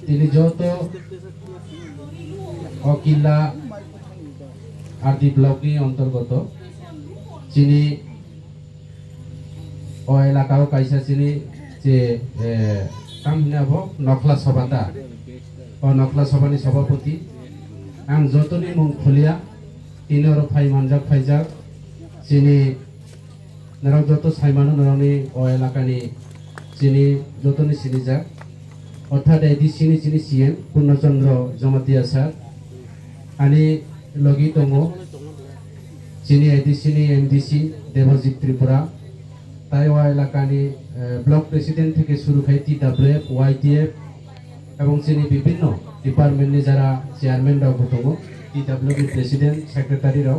তিনি যত অকিল্লা আরদি ব্লকনি অন্তর্গত চিনি ও এলাকাও কাইসা চিনি যে কামহিনাব নকলা সভাতা ও নকলা সভানি সভাপতি आं जतनी मुं खुलिया तीन फाइ मानजाक फाइजाक चिनी नराव जत साइमानो नरावनी ओ एलाकानि चिनी जतनी सिनिजाक अर्थात एदि सिनी चिनी सीएम पूर्णचंद्र जमातिया सार आनी लगी दंगो चिनी एदि सिनी एमडीसी देवजित त्रिपुरा ताई ओ एलाकानि ब्लक प्रेसिडेंट থেকে শুরু খাই টিডব্লিউএফ ওয়াইটিএফ এবং চিনি বিভিন্ন डिपार्टमेंटनि जरा चेयरमैन रावबो दङ टिडब्लिउनि प्रेसिडेंट सेक्रेटारि राव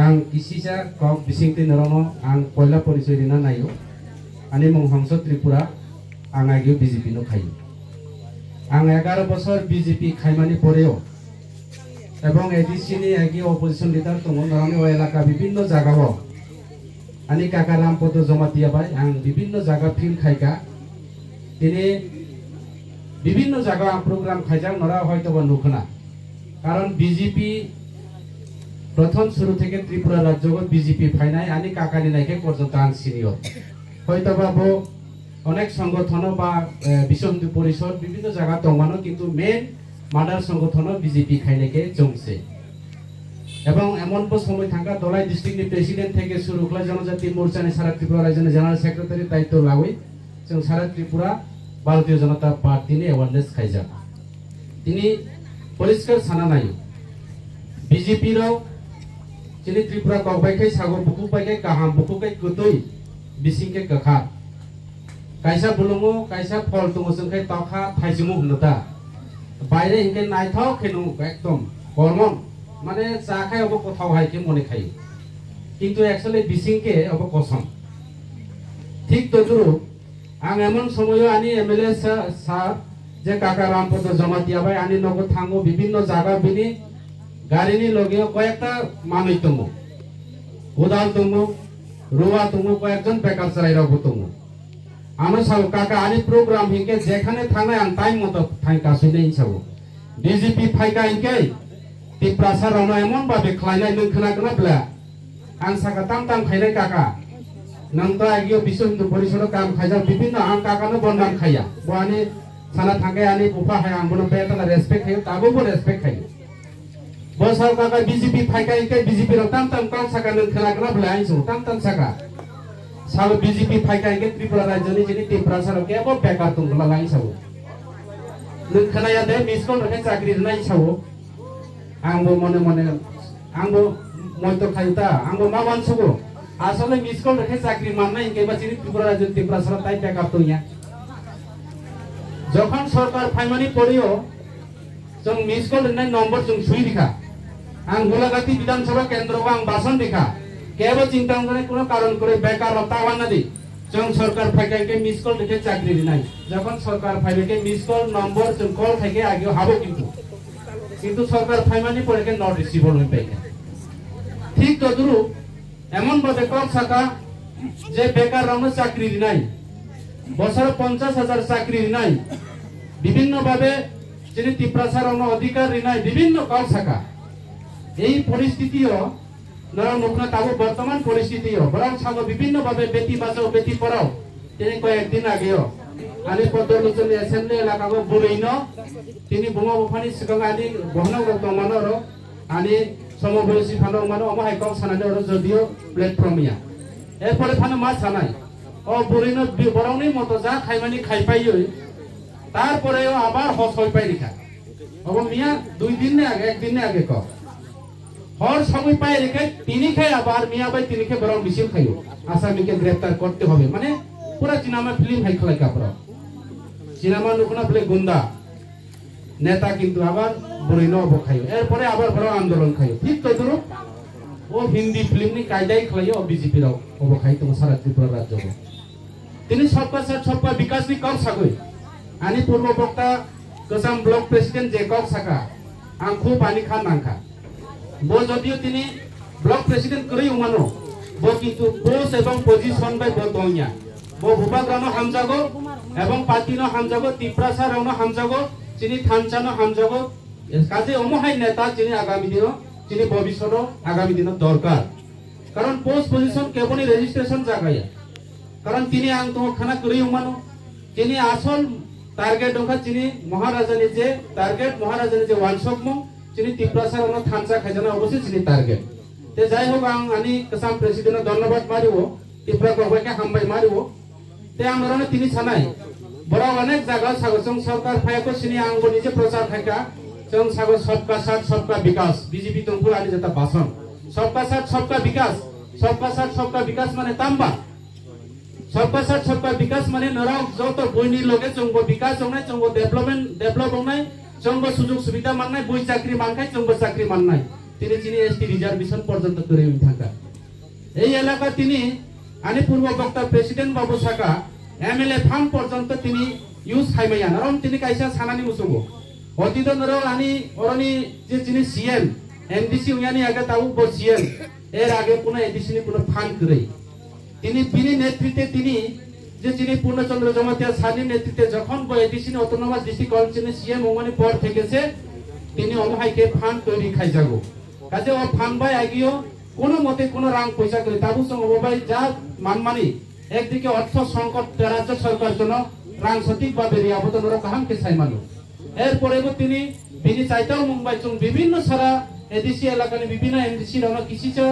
आं किसिजा कक बिसिंति नरनो आं पयला परिचय दिना नायो आनि मुं हंस त्रिपुरा आं आगे बीजेपी नो खायो आं 11 বছর बीजेपी खाइमानि परेও এবং एडीसीनि आगे अपोजिशन लिडार दङ नरनि ओ एलाका विभिन्न जागाव आनि काका रामपद जमातिया बाय आं विभिन्न जागा फिल्ड खाइका तिनि বিভিন্ন জায়গা প্রোগ্রাম খাইজাক নরা হয়তো বা নুখনা কারণ বিজেপি প্রথম শুরু থেকে ত্রিপুরা রাজ্যগত বিজেপি ফাইনাই আনি কাকানি নাইকে পর্যন্ত আন সিনিয়র হয়তো বা অনেক সংগঠন বা বিশ্ব হিন্দু পরিষদ বিভিন্ন জায়গা দমানো কিন্তু মেন মাদার সংগঠন বিজেপি খাইনাইকে জংছে এবং এমন সময় থাকা দলাই ডিস্ট্রিক্টনি প্রেসিডেন্ট থেকে শুরু করে জনজাতি মোর্চানি সারা ত্রিপুরা রাজ্যের জেনারেল সেক্রেটারি দায়িত্ব লাউই जों सारा त्रिपुरा भारतीय जनता पार्टी ने अवेयरनेस खाइजा तिनी परिष्कार साना नाय बीजेपी राव चिनी त्रिपुरा कबायखै सागो बुकुबायखै गाहाम बुकुकै गतै बिसिंके गखा कायसा बुलुङो कायसा फल दङो जोंखै तखा थाइजुमु हुनता बायरे हिंके नायथाव खेनु एकदम गरमन माने जाखाय अब कथाव हायके मने खायो किन्तु एक्चुअली बिसिंके अब कसम ठीक तदुरु आं एमन समय आनी एमएलए सार जे काका रामपद जमातिया भाई आनी नगो थांगो विभिन्न जागा बिनी गाड़ीनि लगे कयेकटा मानुय दङ उदाल दङ रुवा दङ कयेकजन बेकार चलायरावबो दङ आनो साव काका आनी प्रोग्राम हिंके जेखाने थांनाय आं टाइम मतो थां कासुनै हिसाब बीजेपी फाइका हिंके तिप्रासार रावना एमन बाबे खलायनाय नों खोनागोना ब्ला आं साका ताम ताम खायनाय काका नंतो आगियो विश्व हिंदू परिषद काम खाइजा विभिन्न आं काकानो बन्दाम खाया बोआनि साना थांगे आनि उफा हाय आं बनो बेतना रेस्पेक्ट खायो ताबो बो रेस्पेक्ट खायो बसाव काका बीजेपी फाइका इके बीजेपी रो ताम ताम काम साका नों खोनागोना ब्ला आइसो ताम ताम साका साल बीजेपी फाइका इके त्रिपुरा राज्यनि जिनि तिप्रासार केबो बेकार दंला लाइ साबो नों खोनाया दे मिसकल रखे चाकरि नाइ साबो आंबो मने मने आंबो मयतो खायुता आंबो मा मानसुगो आसले मिसकल रखे चाकरी मानना इनके बचिनी त्रिपुरा राज्य त्रिपुरा सरकार बैकअप तो या जखन सरकार फाइमानी पड़ियो जों मिसकल रननाय नम्बर जों सुई दिखा आं गोलागाती विधानसभा केंद्र आं भाषण दिखा केबो चिंता करे कोनो कारण करे बेकार रतावा नदी जों सरकार फाइके के मिसकल रखे चाकरी दिनाय जखन सरकार फाइके के मिसकल नम्बर जों कल थाके आगे हाबो किन्तु सरकार फाइमानी पड़े के नट रिसीवर होय पाइके ठीक तदुरु एमन भावे कम साका जे बेकार रावनो चाकरी दिनाय बছর 50,000 चाकरी दिनाय विभिन्न भावे जिनि तिप्रासार रावनो अधिकार दिनाय विभिन्न कम साका এই পরিস্থিতিও নরা মুখনা তাবো বর্তমান পরিস্থিতিও বরং সাগো বিভিন্ন ভাবে বেটি বাঁচাও বেটি পড়াও তিনি কয়েকদিন আগেও আনি পদলোচন এসেম্বলি এলাকাগো বুড়ইনো তিনি বুমা বফানি সিগাং আনি বহনাও দমানো आनी समबयसी फानो मानो अमा हाइकम सानाने और जदियो प्लेटफर्मिया एरपरे फानो मा सानाय ओ बुरिनो बरावनि मतो जा खाइमानि खाइपायो तारपरेও আবার হস হই পাই রেখা अब मिया 2 दिन ने आगे 1 दिन ने आगे क हर समय पाई রেখে তিনি খাই আবার মিয়া ভাই তিনি কে বরাও মিছিল খাইও আসামিকে গ্রেফতার করতে হবে মানে পুরো সিনেমা ফিল্ম হাই খলাই কাপড় সিনেমা নুকনা বলে গুন্ডা नेता किंतु आबार बुरैनो बखायो एरपरे आबार बरो आंदोलन खायो ठीक तदुरु ओ हिंदी फिल्म नि कायदाय खलायो बीजेपी राव बखायो तो सारा त्रिपुरा राज्य तिनी सबका साथ सबका विकास नि कम सागय आनी पूर्व वक्ता गोसाम ब्लक प्रेसिडेंट जेकब साका आं खूब आनी खान नांखा बो जदियो तिनी ब्लक प्रेसिडेंट करै उमानो बो किंतु पोस्ट एवं पोजीशन बाय बो दंया बो भूपाग्राम हामजागो এবং পাতিনো হামজাগো তিপ্রাসা রাউনো হামজাগো চিনি থানচানো হামজাগো কাজে অমহাই নেতা চিনি আগামী দিন চিনি ভবিষ্যৎ আগামী দিন দরকার কারণ পোস্ট পজিশন কেবলই রেজিস্ট্রেশন জাগায়া কারণ তিনি আং তো খানা করি উমানো চিনি আসল টার্গেট দখা চিনি মহারাজানি যে টার্গেট মহারাজানি যে ওয়ানসকমো চিনি তিপ্রাসা রাউনো থানচা খাইজানা অবশ্যই চিনি টার্গেট তে যাই হোক আং আনি কাসাম প্রেসিডেন্ট ধন্যবাদ মারিও ত্রিপুরা গভর্নমেন্টকে হামবাই মারিও তে আমরা তিনি সানাই বড় অনেক জায়গা সাগর সরকার ফায়াকো সিনি আঙ্গ নিজে প্রচার থাকা जों सागो सबका साथ सबका विकास बीजेपी तंगु आनि जता भाषण सबका साथ सबका विकास माने तांबा सबका साथ सबका विकास माने नराव जत बयनि लगे जोंबो विकास होनाय जोंबो डेभलप होनाय जोंबो सुजुग सुबिदा माननाय बय चाकरी मानखाय जोंबो चाकरी माननाय তিনি চিনি এসটি রিজার্ভেশন পর্যন্ত করে থাকা এই এলাকা তিনি আনি পূর্ব বক্তা প্রেসিডেন্ট বাবু সাকা এমএলএ ফার্ম পর্যন্ত তিনি ইউজ খাইমায়া নারম তিনি কাইসা সানানি মুসুগো অতীত নরল আনি অরনি যে যিনি সিএম এমডিসি উয়ানি আগে তাও বো সিএম এর আগে কোন এডিসি নি কোন ফান্ড করে তিনি বিনি নেতৃত্বে তিনি যে যিনি পূর্ণচন্দ্র জমাতিয়া সানি নেতৃত্বে যখন বো এডিসি অটোনোমাস ডিস্ট্রিক্ট কলেজে সিএম ওমানি পর থেকেছে তিনি অমহাইকে ফান্ড তৈরি খাই যাগো কাজে ও ফান্ড বাই আগিও কোন মতে কোন রাং পয়সা করে তাবু সঙ্গ ওবাই যা মানমানি একদিকে অর্থ সংকট রাজ্য সরকার জন্য রাং সঠিকভাবে রিয়াবতনর কাহামকে সাইমানো এরপরে তিনি বিনি চাইতাও মুম্বাই চুং বিভিন্ন সারা এডিসি এলাকানি বিভিন্ন এমডিসি রাউনা কিসিচা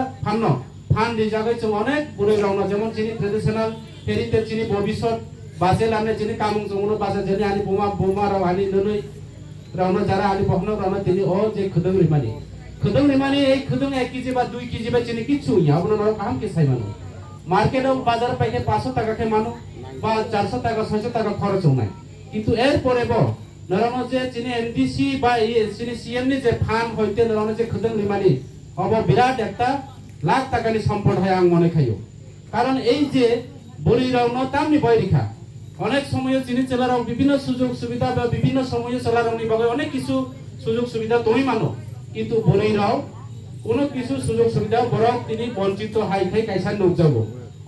ফান্ড এই জায়গায় চুং অনেক বুড়ে রাউনা যেমন চিনি ট্রেডিশনাল হেরিটেজ চিনি ভবিষ্যৎ বাজে লামনে চিনি কামুং চুংনো বাজে জেনে আনি বোমা রাও আনি ননই রাউনা যারা আনি বহন রাউনা তিনি ও যে খদং রিমানি এই খদং 1 কেজি বা 2 কেজি বা চিনি কিছু ইয়া আপনারা কাম কে সাইমানো মার্কেটে বাজার পাইকে 500 টাকা কে মানো বা 400 টাকা 600 টাকা খরচ হয় কিন্তু এরপরে নরনো যে চিনি এমডিসি বা চিনি সিএম নি যে ফান্ড হইতে নরনো যে খদং রিমানি অব বিরাট একটা লাখ টাকানি সম্পদ হয় আং মনে খাইও কারণ এই যে বলি রাউনো তামনি বয়রিখা অনেক সময় চিনি চেলারাও বিভিন্ন সুযোগ সুবিধা বা বিভিন্ন সময় চেলারাওনি বাগে অনেক কিছু সুযোগ সুবিধা তুমি মানো কিন্তু বলিরাও কোনো কিছু সুযোগ সুবিধা বড় তিনি বঞ্চিত হাই খাই কাইসা নক যাব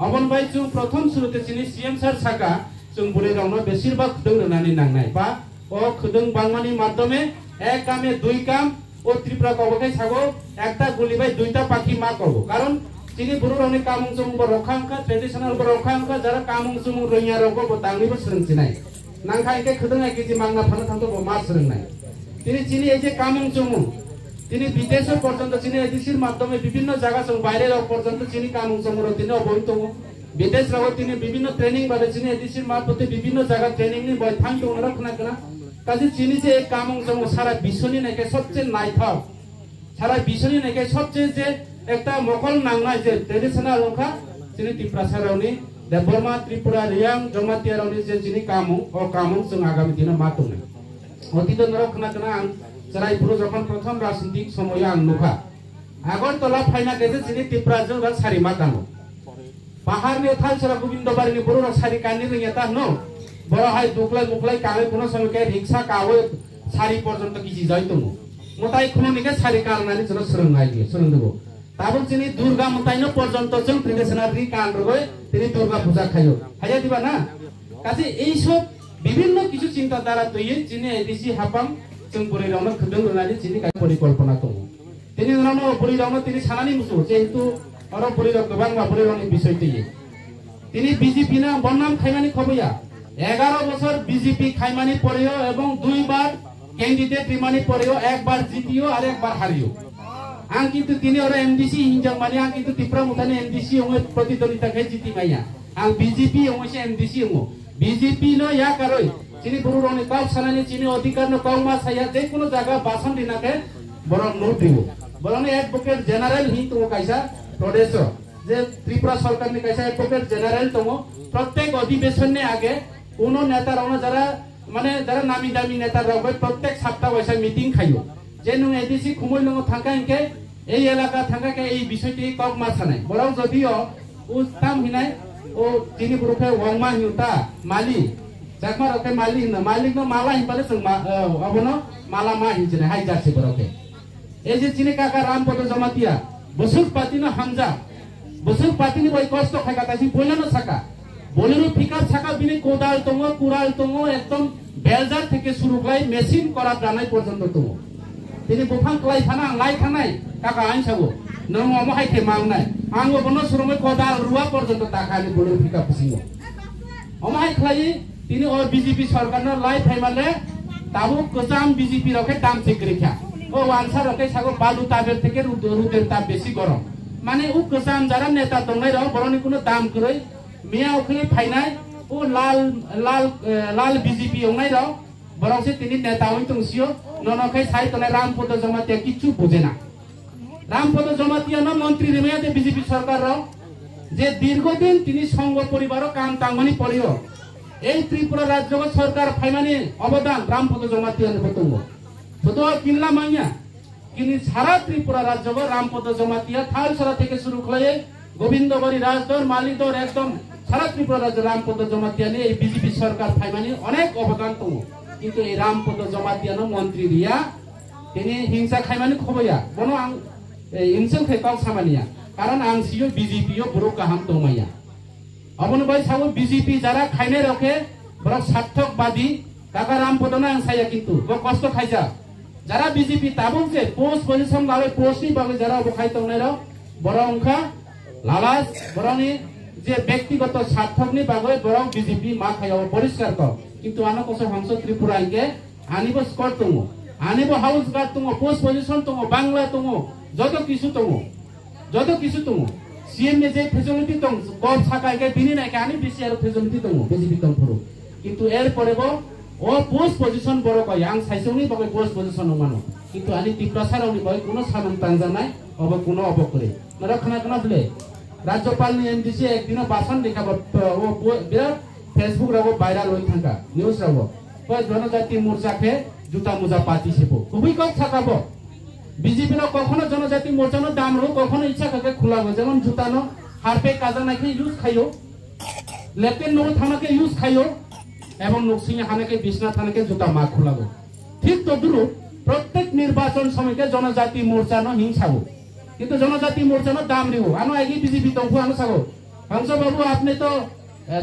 অবন ভাই চুং প্রথম শুরুতে চিনি সিএম স্যার সাকা চুং বলিরাওনো বেশিরভাগ খদং রানানি নাংনাই বা ও খদং বাংমানি মাধ্যমে এক কামে দুই কাম ও ত্রিপুরা কবকাই ছাগো একটা গুলি ভাই দুইটা পাখি মা করব কারণ চিনি বড় অনেক কামুং চুং রক্ষাঙ্কা ট্রেডিশনাল রক্ষাঙ্কা যারা কামুং চুং রইয়া রগো বতাংনিবো সরংছি নাই নাংখাইকে খদং এক কেজি মাংনা ফানা থামতো মা সরং নাই তিনি চিনি এই যে কামুং চুং তিনি বিদেশ পর্যন্ত চিনি এডিসির মাধ্যমে বিভিন্ন জায়গা বাইরে পর্যন্ত চিনি কামুং চুং তিনি অবহিত বিদেশ রাও তিনি বিভিন্ন ট্রেনিং বাদে চিনি এডিসির মারফতে বিভিন্ন জায়গা ট্রেনিং নি বই থাং দং রাখনা কনা কাজে চিনি যে কামুং চুং সারা বিশ্বনি নাকি সবচেয়ে নাইথাও সারা বিশ্বনি নাকি সবচেয়ে যে একটা মকল নাংনাই যে ট্রেডিশনাল রক্ষা চিনি ত্রিপুরা রাউনি দেববর্মা ত্রিপুরা রিয়াং জমাতিয়া রাউনি যে চিনি কামুং ও কামুং চুং আগামী দিনে মাতুং অতীত নরখনা কনা চরাইপুর যখন প্রথম রাজনৈতিক সময় আং নুখা আগরতলা ফাইনা গেছে চিনি ত্রিপুরা জন সারিমা দানো পাহাড় নে থাল সরা গোবিন্দবাড়ি নি বড় সারি কানি রিয়াতা নো বড় হাই দুকলাই মুকলাই কালে কোন সময় কে রিকশা কাও সারি পর্যন্ত কিছু যাইতো মতাই খুনো নিকে সারি কালনানি চলো সরংনাই দিয়ে সরং দেব তারপর চিনি দুর্গা মতাইনো পর্যন্ত চং ট্রেডিশনাল রি কান রগয় তিনি দুর্গা পূজা খাইও হাইয়া দিবা না কাজে এই সব বিভিন্ন কিছু চিন্তা দ্বারা তৈরি চিনি এডিসি হাপাম जों बरिरावनो खदं रनानि चिनि काय परिकल्पना दङ तिनि उनावनो बरिरावनो तिनि सानानि मुसु जेहेतु अर बरिराव गोबां मा बरिरावनि बिषय तैयो तिनि बीजेपी ना बन्नाम खाइमानि खबैया 11 বছর बीजेपी खाइमानि परेयो एवं 2 बार कैंडिडेट रिमानि परेयो एक बार जितियो और एक बार हारियो आं किन्तु तिनि अर एमडीसी हिंजां मानि आं किन्तु टिप्रा मुथानि एमडीसी ओंगे प्रतिद्वंदिता खाइ जिति माया आं बीजेपी ओंगे एमडीसी ओंगो बीजेपी नो या करय চিনি বড়রনি কাউ সানানি চিনি অধিকার ন কাউ মা সাইয়া যে কোনো জায়গা বাসন দিনাকে বড় নোট দিব বড় অ্যাডভোকেট জেনারেল হি তো কাইসা প্রদেশ যে ত্রিপুরা সরকার নি কাইসা অ্যাডভোকেট জেনারেল তো প্রত্যেক অধিবেশন নে আগে কোন নেতা রাও যারা মানে যারা নামি দামি নেতা রাও প্রত্যেক সপ্তাহ বৈশা মিটিং খাইও যে নো এডিসি খুমই নং থাকা ইনকে এই এলাকা থাকাকে এই বিষয়টি কক মা সানাই বড় যদিও ও তাম হিনাই ও চিনি গ্রুপে ওয়াংমা হিউতা মালি jakma roke malik no mala himpale sung abono mala ma hinjene hai jase boroke ei je chini kaka ram poto jamatia busuk pati no hamza busuk pati ni boi kosto khai kata si boilano saka Bolero pickup साका बिनि कोदाल दङ कुराल दङ एकदम bell jar থেকে শুরু করে machine করা জানাই পর্যন্ত দङ তিনি বুফां ক্লাই थाना লাই थानाय काका आइन सागो नों अमो हाइथे मांगनाय आंबो बनो सुरुमै कोदाल रुवा पर्यন্ত ताखानि बोलेरो पिकआप सिङो अमो हाइ क्लाई তিনি ও বিজেপি সরকারनो লাই फाइमाले ताबो गोजाम বিজেপি रखे दाम सेक्रेखा ও आंसार रखे सागो बालु ताबेर থেকে रुदेर ताप बेसी गरम माने उ गोजाम जारा नेता दंनाय र बरनि कुनो दाम गरै मिया ओखले फाइनाय उ लाल लाल लाल बीजेपी ओंनाय र बरंसे तिनि नेता ओइ तंसियो ननखै साइ तने रामपद जमातिया किछु बुझेना रामपद जमातिया न मन्त्री रेमेयाते बीजेपी सरकार र जे दीर्घदिन तिनि संघ परिवार काम तांगमनि परियो এই ত্রিপুরা রাজ্য সরকার ফাইমানি অবদান রামপদ জমাতিয়া বতঙ্গ তো কিনলা মাইয়া কিনি সারা ত্রিপুরা রাজ্য রামপদ জমাতিয়া থালসরা থেকে শুরু করে গোবিন্দবাড়ি রাজদর মালিদর একদম সারা ত্রিপুরা রাজ্য রামপদ জমাতিয়া নিয়ে এই বিজেপি সরকার ফাইমানি অনেক অবদান দङ কিন্তু এই রামপদ জমাতিয়ানো মন্ত্রী রিয়া তিনি হিংসা খাইমানি খবয়া বনো আং ইনসেল খাইপাও সামানিয়া কারণ আং সিও বিজেপিও বড় কাহাম দমাইয়া अबन भाई सागो बीजेपी जरा खाइने रखे बरक सार्थकवादी काका रामपद ना साया किंतु वो कष्ट खाइजा जरा बीजेपी ताबुक जे पोस्ट पोजिशन लावे पोस्ट नि बागे जरा वो खाइतो नै र बरंखा लालास बरनी जे व्यक्तिगत सार्थक नि बागे बरं बीजेपी मा खायो परिष्कार क किंतु आनो कसो हंस त्रिपुरा इके आनिबो स्कॉट तंगो आनिबो हाउस गार्ड तंगो पोस्ट पोजिशन तंगो बांग्ला तंगो जतो किसु तंगो सीएम ने जे फेसिलिटी दं गब साकायके बिनि नायके आनि बिसि आरो फेसिलिटी दङ बीजेपी दंफोरो किंतु एर परेबो ओ पोस्ट पोजिशन बरो क यां साइसौनि बगे पोस्ट पोजिशन मानो किंतु आनि तिप्रासारावनि बगे कोनो सानम तांजानाय अब कोनो अब करे नरा खना बले राज्यपाल नि एमडीसी एकदिन भाषण देखाबो ओ बिराट फेसबुक रावो भाइरल होई थांका न्यूज रावो प जनजाति मोर्चा के जुता मुजा पार्टी सेपो कुबि क थाकाबो बीजेपी नो कखनो जनजाति मोर्चा नो दाम रो कखनो इच्छा करके खुलाबो जेमन जुता नो हारपे काजा नाखि यूज खायो लेफ्टेन नो थाना के यूज खायो एवं नक्सिंह हाने के बिसना थाना के जुता मा खुलाबो ठीक तो दुरु प्रत्येक निर्वाचन समय के जनजाति मोर्चा नो हिंसाबो किंतु जनजाति मोर्चा नो दाम रियो आनो आगे बीजेपी तंफु आनो सागो हंस बाबू आपने तो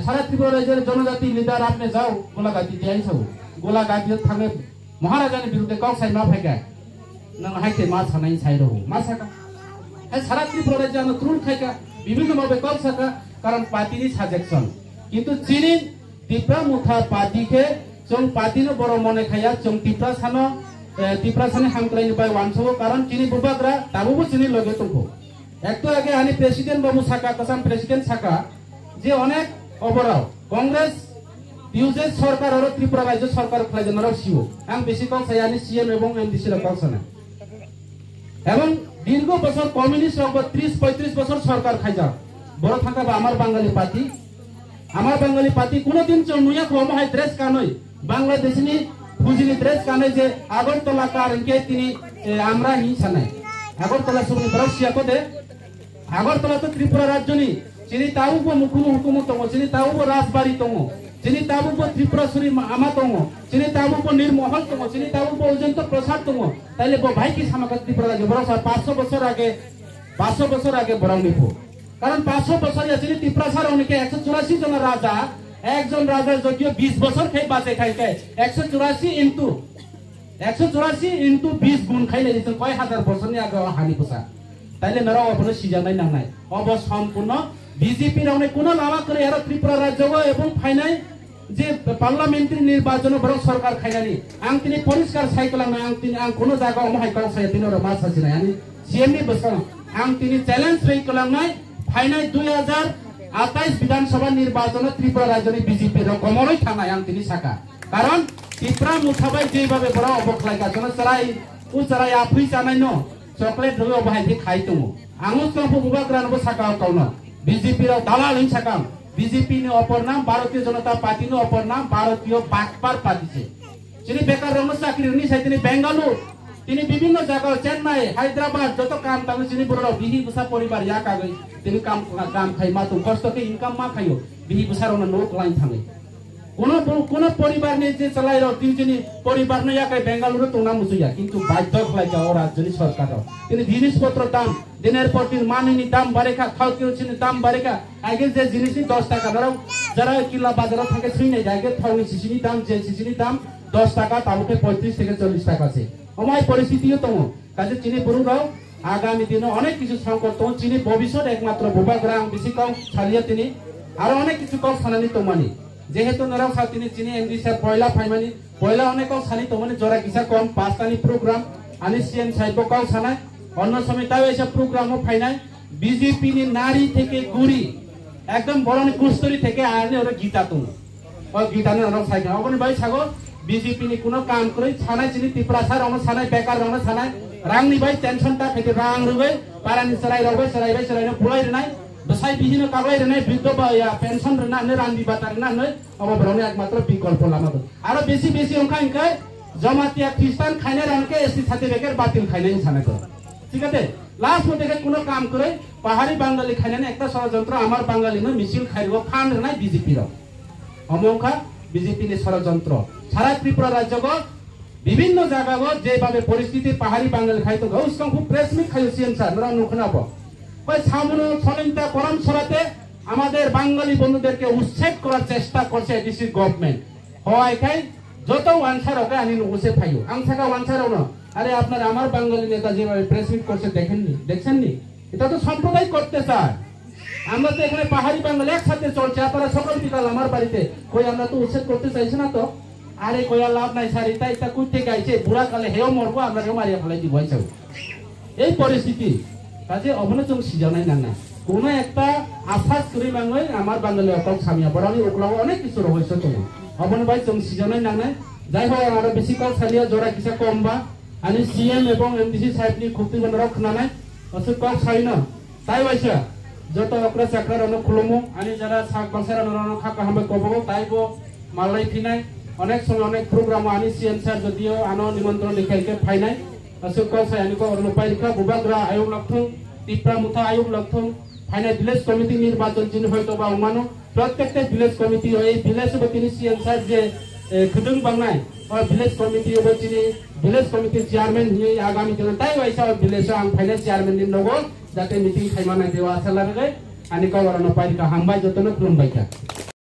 सारा त्रिपुरा राज्य जनजाति लीडर आपने जाओ गोलाघाटी दियाई सागो गोलाघाटी थांगे महाराजा ने विरुद्ध कौ साइ मा फाइका नंग हाइते मा सानाय साइरो मा साका है सारा त्रिपुरा राज्य न त्रुन खाइका विभिन्न माबे कौ साका कारण पार्टी नि सजेक्शन किंतु चिनि तिप्रा मुथा पार्टी के जों पार्टी नो बरो मने खाया जों तिप्रा साने हामक्राइनि बाय वानसो कारण चिनि बुबाग्रा ताबुबो चिनि लगे तंखो एक तो आगे आनि प्रेसिडेंट बाबू साका कसाम प्रेसिडेंट साका जे अनेक अबराव कांग्रेस यूजेस सरकार और त्रिपुरा राज्य सरकार खाइजन र सिओ आं बेसि कौ सायानि सीएम एवं एमडीसी र कौ साना एवं दीर्घ बছর कम्युनिस्ट रग 30-35 বছর सरकार खाइजा बड़ थाका आमार बांगाली पार्टी कोनोदिन चमुया खम हाय ड्रेस कानय बांग्लादेशनि फुजिनि ड्रेस कानय जे আগরতলা কারকে তিনি আমরা হি সানাय আগরতলা सुबुंनि बरसिया को दे আগরতলা तो त्रिपुरा राज्यनि चिनि ताबुबो मुखुनु हुकुमत दङ चिनि ताबुबो राजबारि दङ चिनि ताबुबो त्रिपुरासुरी आमा दङ चिनि ताबुबो निर्महल दङ चिनि ताबुबो अजन्त प्रसाद दङ ताइले बो भाई की सामाका त्रिपुरा राज्य बरसा 500 বছর आगे बराउनिफो कारण 500 বছর याचिनि त्रिपुरासार उनके 184 জন राजा একজন রাজার যোগ্য 20 বছর খাই বাঁচে খাইকে 184 ইনটু 20 গুণ খাইলে যেন কয় হাজার বছরনি আগে হানি পোসা তাইলে নরা অবন সিজানাই নাংনাই অব সম্পূর্ণ बीजेपी रावने कोनो लावा करे यार त्रिपुरा राज्य एवं फाइनाय जे पार्लियामेंटारि निर्वाचन बरं सरकार खाइनानि आं तिनि परिष्कार साइकलांनाय आं कोनो जागा अमहाय काउ साय तिनि र मा सासिनाय आनि सीएम नि बसं आं तिनि चैलेंज रैकलांनाय फाइनाय 2028 विधानसभा निर्वाचन त्रिपुरा राज्यनि बीजेपी र गमरै थानाय आं तिनि साका कारण त्रिपुरा मुथाबाय जेबाबे बरं अबख्लायगासिनो चराय आफै जानाय न चॉकलेट रयो बाहाय खाइ दङ आंगो संपु बुबाग्रानबो साका काउनो बीजेपी र दालाल हिं साकाम बीजेपी ने अपर नाम भारतीय जनता पार्टी ने अपर नाम भारतीय बागपार पार्टी छे चिनि बेकार रहन चाकरी नि साइ तिनि बेंगालुरु तिनि विभिन्न जगह चेन्नई हैदराबाद जत काम तांग चिनि बरो बिहि बुसा परिवार या कागै तिनि काम खाइ मा तो कष्ट के इनकम मा खायो बिहि बुसा रन नो क्लाइन थाङै কোনো পরিবার নেই যে চালাই তিনজনই পরিবার নয় একাই বেঙ্গালুরু তোনা মুসুইয়া কিন্তু বাধ্য খাইকা ও রাজ্যনি সরকার তিনি জিনিসপত্র দাম দিনের পর দিন মানিনি দাম বাড়েখা খাও কেরোসিনের দাম বাড়েখা আগে যে জিনিসই 10 টাকা ধরো যারা কিলা বাজারে থাকে সেই নেই আগে থাউনি সিসিনি দাম যে সিসিনি দাম 10 টাকা তাওতে 35 থেকে 40 টাকা আছে আমার পরিস্থিতিও তো কাজে চিনি পুরুরাও আগামী দিনে অনেক কিছু সংকট তো চিনি ভবিষ্যৎ একমাত্র বুবাগ্রাম বেশি কম ছাড়িয়ে তিনি আরো অনেক কিছু কম সানানি তো মানি যেহেতু নরাও সাতিনি চিনি এমডি স্যার পয়লা ফাইমানি পয়লা অনেক সানি তো মানে জরা কিসা কম পাঁচটানি প্রোগ্রাম আনি সিএম সাহেব কাও সানায় অন্য সময় তাও এসব প্রোগ্রামও ফাইনায় বিজেপি নি নারী থেকে গুড়ি একদম বড় কুস্তরি থেকে আনে ওরা গীতা তুমি ও গীতা নে নরাও সাইকেল অবনি ভাই ছাগো বিজেপি নি কোনো কাম করে ছানায় চিনি ত্রিপুরা স্যার অন ছানায় বেকার অন ছানায় রাংনি ভাই টেনশনটা থেকে রাং রবে পারানি সরাই রবে সরাই পুরাই নাই বসাই বিহিন কাবাই রে বৃদ্ধ বা পেনশন রে না রান্দি বাতার না নয় অবরণে একমাত্র বিকল্প লামা আরো বেশি বেশি অঙ্কা ইনকাই জমাতিয়া খ্রিস্টান খাইনে রানকে এসি সার্টিফিকেট বাতিল খাইনে ছানা করে ঠিক আছে লাস্ট মধ্যে কোনো কাম করে পাহাড়ি বাঙালি খাইনে একটা ষড়যন্ত্র আমার বাঙালি নয় মিছিল খাইব ফান্ড নাই বিজেপির অমৌখা বিজেপি নি ষড়যন্ত্র সারা ত্রিপুরা রাজ্য বিভিন্ন জায়গা যেভাবে পরিস্থিতি পাহাড়ি বাঙালি খাইতো গৌসং প্রেস মিট খাইও সিএম স্যার নরা নুখনাব ওই সামনে ছলিনটা করম ছড়াতে আমাদের বাঙালি বন্ধুদেরকে উচ্ছেদ করার চেষ্টা করছে ডিসি গভর্নমেন্ট হয় খাই যত আনসার ওকে আনি নুসে ফাইও আং থাকা আনসারও না আরে আপনারা আমার বাঙালি নেতা যেভাবে প্রেস মিট করছে দেখছেননি এটা তো সম্প্রদায় করতে চায় আমরা তো এখানে পাহাড়ি বাঙালি একসাথে চলছে আপনারা সকল বিকাল আমার বাড়িতে কই আমরা তো উচ্ছেদ করতে চাইছি না তো আরে কইয়া লাভ নাই স্যার এটা কই থেকে আইছে বুড়া কালে হেও মরবো আমরা হেও মারিয়া ফেলাই দিব এই পরিস্থিতি কাজে অবনচং সিজানাই না কোনো একটা আশাস করে বাংলায় আমার বাঙালি অকল সামিয়া বরানি ওগুলো অনেক কিছু রহস্য তুমি অবন ভাই চং সিজানাই না যাই হোক আরো বেশি কল সালিয়া জোড়া কিসা কম বা আমি সিএম এবং এমডিসি সাহেবনি খুবই বন্ধ খানায় অসুখ কল সাই না তাই বাইসা যত অকরা চাকরার অনেক খুলমু আমি যারা শাক বাসার খাকা হামে কবো তাইবো মালাই ফিনাই অনেক সময় অনেক প্রোগ্রাম আনি সিএম স্যার যদিও আনো নিমন্ত্রণ লিখাইকে ফাইনাই অসুখ কল সাই আনিক অনুপায় লিখা বুবাগ্রা আয়োগ লক্ষণ টিপ্রা মুথা আয়োগ লক্ষণ ফাইনাল ভিলেজ কমিটি নির্বাচন চিনি হয়তো বা অনুমানো প্রত্যেকটা ভিলেজ কমিটি এই ভিলেজ তিনি সিএম স্যার যে খুদুং বাংনাই और ভিলেজ কমিটি চিনি ভিলেজ কমিটির চেয়ারম্যান হিয়ে আগামী দিনে তাই ওইসা ভিলেজ আং ফাইনাল চেয়ারম্যান দিন নগো যাতে মিটিং খাইমানাই দেওয়া আসা লাগে আনি কবরানো পাইকা হামবাই যতন খুলুমবাইকা